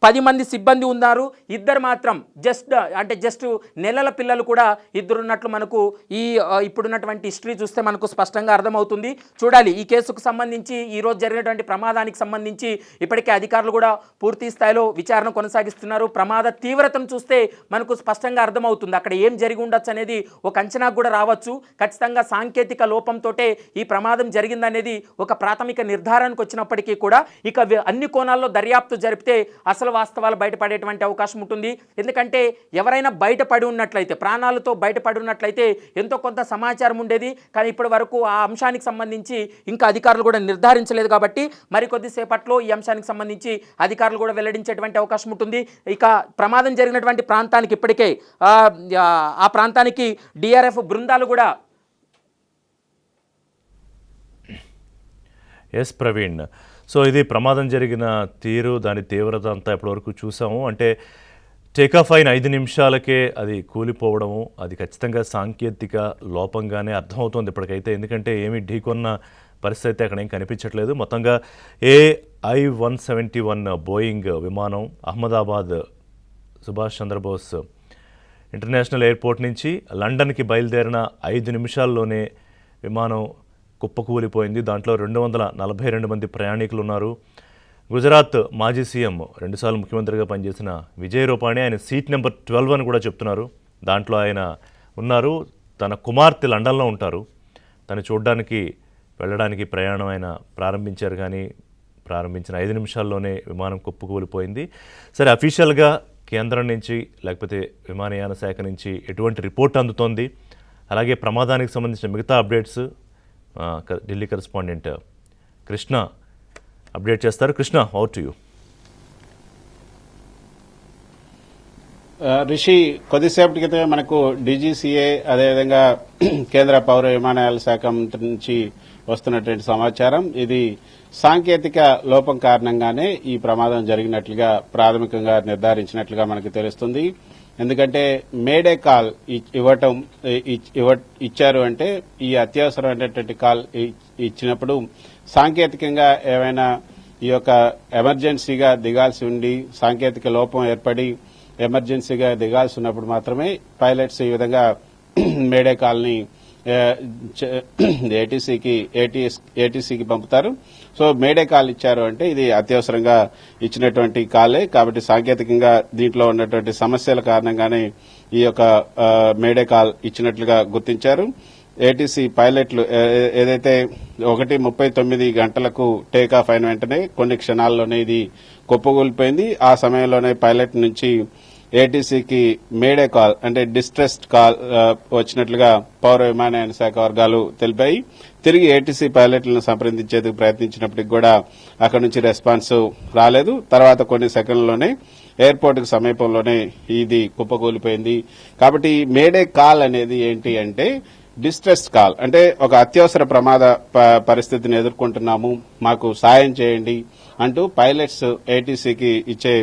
10 మంది సిబ్బంది ఉన్నారు, ఇద్దరు మాత్రం జస్ట్ నెలల పిల్లలు కూడా ఇద్దరున్నట్లు మనకు ఈ ఇప్పుడున్నటువంటి హిస్టరీ చూస్తే మనకు స్పష్టంగా అర్థమవుతుంది. చూడాలి ఈ కేసుకు సంబంధించి ఈరోజు జరిగినటువంటి ప్రమాదానికి సంబంధించి ఇప్పటికే అధికారులు కూడా పూర్తి స్థాయిలో విచారణ కొనసాగిస్తున్నారు. ప్రమాద తీవ్రతను చూస్తే మనకు స్పష్టంగా అర్థమవుతుంది అక్కడ ఏం జరిగి ఉండొచ్చు అనేది ఒక అంచనాకు కూడా రావచ్చు. ఖచ్చితంగా సాంకేతిక లోపంతో ఈ ప్రమాదం జరిగిందనేది ఒక ప్రాథమిక నిర్ధారణకు వచ్చినప్పటికీ కూడా ఇక అన్ని కోణాల్లో దర్యాప్తు జరిపితే అసలు వాస్తవాలు బయటపడేటువంటి అవకాశం ఉంటుంది. ఎందుకంటే ఎవరైనా బయటపడి ఉన్నట్లయితే, ప్రాణాలతో బయటపడి ఉన్నట్లయితే ఎంతో కొంత సమాచారం ఉండేది. కానీ ఇప్పటి వరకు ఆ అంశానికి సంబంధించి ఇంకా అధికారులు కూడా నిర్ధారించలేదు కాబట్టి మరికొద్దిసేపట్లో ఈ అంశానికి సంబంధించి అధికారులు కూడా వెల్లడించేటువంటి అవకాశం ఉంటుంది. ఇక ప్రమాదం జరిగినటువంటి ప్రాంతానికి ఇప్పటికే ఆ ప్రాంతానికి డిఆర్ఎఫ్ బృందాలు కూడా ఎస్ ప్రవీణ్, సో ఇది ప్రమాదం జరిగిన తీరు, దాని తీవ్రత అంతా ఇప్పటివరకు చూసాము. అంటే టేకాఫ్ అయిన 5 నిమిషాలకే అది కూలిపోవడము, అది ఖచ్చితంగా సాంకేతిక లోపంగానే అర్థమవుతోంది ఇప్పటికైతే. ఎందుకంటే ఏమీ ఢీకొన్న పరిస్థితి అయితే అక్కడ ఏం కనిపించట్లేదు. మొత్తంగా AI-171 బోయింగ్ విమానం అహ్మదాబాద్ సుభాష్ చంద్రబోస్ ఇంటర్నేషనల్ ఎయిర్పోర్ట్ నుంచి లండన్కి బయలుదేరిన 5 నిమిషాల్లోనే విమానం కుప్పకూలిపోయింది. దాంట్లో 242 మంది ప్రయాణికులు ఉన్నారు. గుజరాత్ మాజీ సీఎం, 2 సార్లు ముఖ్యమంత్రిగా పనిచేసిన విజయ్ రూపాణి, ఆయన సీట్ నెంబర్ 12 అని కూడా చెప్తున్నారు. దాంట్లో ఆయన ఉన్నారు. తన కుమార్తె లండన్లో ఉంటారు. తను చూడడానికి వెళ్ళడానికి ప్రయాణం ఆయన ప్రారంభించారు. కానీ ప్రారంభించిన 5 నిమిషాల్లోనే విమానం కుప్పకూలిపోయింది. సరే, అఫీషియల్గా కేంద్రం నుంచి లేకపోతే విమానయాన శాఖ నుంచి ఎటువంటి రిపోర్ట్ అందుతోంది, అలాగే ప్రమాదానికి సంబంధించిన మిగతా updates Delhi correspondent Krishna update చేస్తారు. Krishna, over to you. Rishi, కొద్దిసేపటి క్రితమే మనకు డీజీసీఏ అదేవిధంగా కేంద్ర పౌర విమానయాన శాఖ నుంచి వస్తున్నటువంటి సమాచారం, ఇది సాంకేతిక లోపం కారణంగానే ఈ ప్రమాదం జరిగినట్లుగా ప్రాథమికంగా నిర్ధారించినట్లుగా మనకు తెలుస్తుంది. ఎందుకంటే మేడే కాల్ ఇచ్చారు అంటే ఈ అత్యవసరమైనటువంటి కాల్ ఇచ్చినప్పుడు సాంకేతికంగా ఏమైనా ఈ యొక్క ఎమర్జెన్సీగా దిగాల్సి ఉండి సాంకేతిక లోపం ఏర్పడి ఎమర్జెన్సీగా దిగాల్సి ఉన్నప్పుడు మాత్రమే పైలట్స్ ఈ విధంగా మేడే కాల్ని ఏటీసీకి పంపుతారు. సో మేడే కాల్ ఇచ్చారు అంటే ఇది అత్యవసరంగా ఇచ్చినటువంటి కాలే కాబట్టి సాంకేతికంగా దీంట్లో ఉన్నటువంటి సమస్యల కారణంగానే ఈ యొక్క మేడే కాల్ ఇచ్చినట్లుగా గుర్తించారు. ఏటీసీ పైలట్లు ఏదైతే 1:39 గంటలకు టేకాఫ్ అయిన వెంటనే కొన్ని క్షణాల్లోనే ఇది కుప్పకూలిపోయింది. ఆ సమయంలోనే పైలట్ నుంచి ఏటీసీకి మేడే కాల్ అంటే డిస్ట్రెస్డ్ కాల్ వచ్చినట్లుగా పౌర విమానయాన శాఖ వర్గాలు తెలిపాయి. తిరిగి ఏటీసీ పైలట్లను సంప్రదించేందుకు ప్రయత్నించినప్పటికీ కూడా అక్కడి నుంచి రెస్పాన్స్ రాలేదు. తర్వాత కొన్ని సెకండ్లలోనే ఎయిర్పోర్ట్ కు సమీపంలోనే ఇది కుప్పకూలిపోయింది. కాబట్టి మేడే కాల్ అనేది ఏంటి అంటే డిస్ట్రెస్ కాల్, అంటే ఒక అత్యవసర ప్రమాద పరిస్థితిని ఎదుర్కొంటున్నాము, మాకు సాయం చేయండి అంటూ పైలట్స్ ఏటీసీకి ఇచ్చే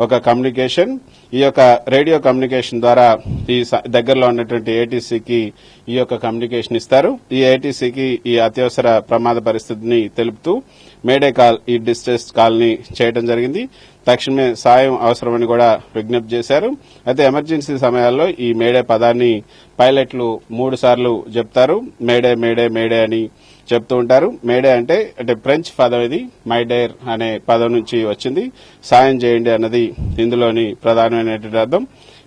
ఒక కమ్యూనికేషన్. ఈ యొక్క రేడియో కమ్యూనికేషన్ ద్వారా ఈ దగ్గరలో ఉన్నటువంటి ఏటీసీకి ఈ యొక్క కమ్యూనికేషన్ ఇస్తారు. ఈ ఏటీసీకి ఈ అత్యవసర ప్రమాద పరిస్థితిని తెలుపుతూ మేడే కాల్, ఈ డిస్ట్రెస్ కాల్ ని చేయడం జరిగింది. తక్షణమే సాయం అవసరమని కూడా విజ్ఞప్తి చేశారు. అయితే ఎమర్జెన్సీ సమయాల్లో ఈ మేడే పదాన్ని పైలట్లు 3 సార్లు చెప్తారు. మేడే మేడే మేడే అని చెప్తూ ఉంటారు. మేడే అంటే ఫ్రెంచ్ పదం, ఇది మైడేర్ అనే పదం నుంచి వచ్చింది. సాయం చేయండి అన్నది ఇందులోని ప్రధానమైనటువంటి అర్థం.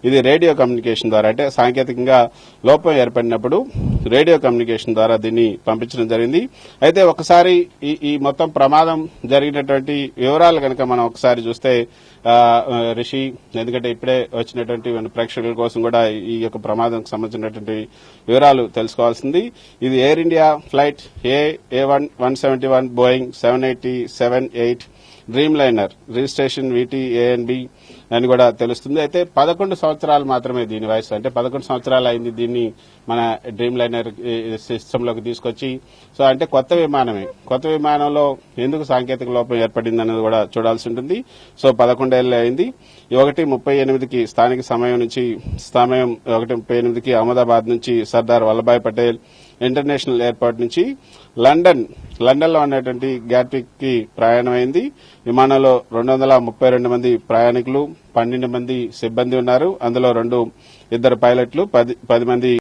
ఇది రేడియో కమ్యూనికేషన్ ద్వారా, అంటే సాంకేతికంగా లోపం ఏర్పడినప్పుడు రేడియో కమ్యూనికేషన్ ద్వారా దీన్ని పంపించడం జరిగింది. అయితే ఒకసారి ఈ మొత్తం ప్రమాదం జరిగినటువంటి వివరాలు కనుక మనం ఒకసారి చూస్తే రిషి, ఎందుకంటే ఇప్పుడే వచ్చినటువంటి ప్రేక్షకుల కోసం కూడా ఈ యొక్క ప్రమాదంకు సంబంధించినటువంటి వివరాలు తెలుసుకోవాల్సింది. ఇది air India flight A171 Boeing 787-8 dream liner, registration VTANB అని కూడా తెలుస్తుంది. అయితే 11 సంవత్సరాలు మాత్రమే దీని వయసు, అంటే 11 సంవత్సరాలు అయింది దీన్ని మన డ్రీమ్ లైనర్ సిస్టంలోకి తీసుకొచ్చి. సో అంటే కొత్త విమానమే. కొత్త విమానంలో ఎందుకు సాంకేతిక లోపం ఏర్పడింది అనేది కూడా చూడాల్సి ఉంటుంది. సో 11 ఏళ్లే అయింది. 1:38కి స్థానిక సమయం 1:38కి అహ్మదాబాద్ నుంచి సర్దార్ వల్లభాయ్ పటేల్ ఇంటర్నేషనల్ ఎయిర్పోర్ట్ నుంచి లండన్లో ఉన్నటువంటి గ్యాట్విక్ కి ప్రయాణమైంది. విమానంలో 232 మంది ప్రయాణికులు, 12 మంది సిబ్బంది ఉన్నారు. అందులో 2 పైలట్లు, 10 మంది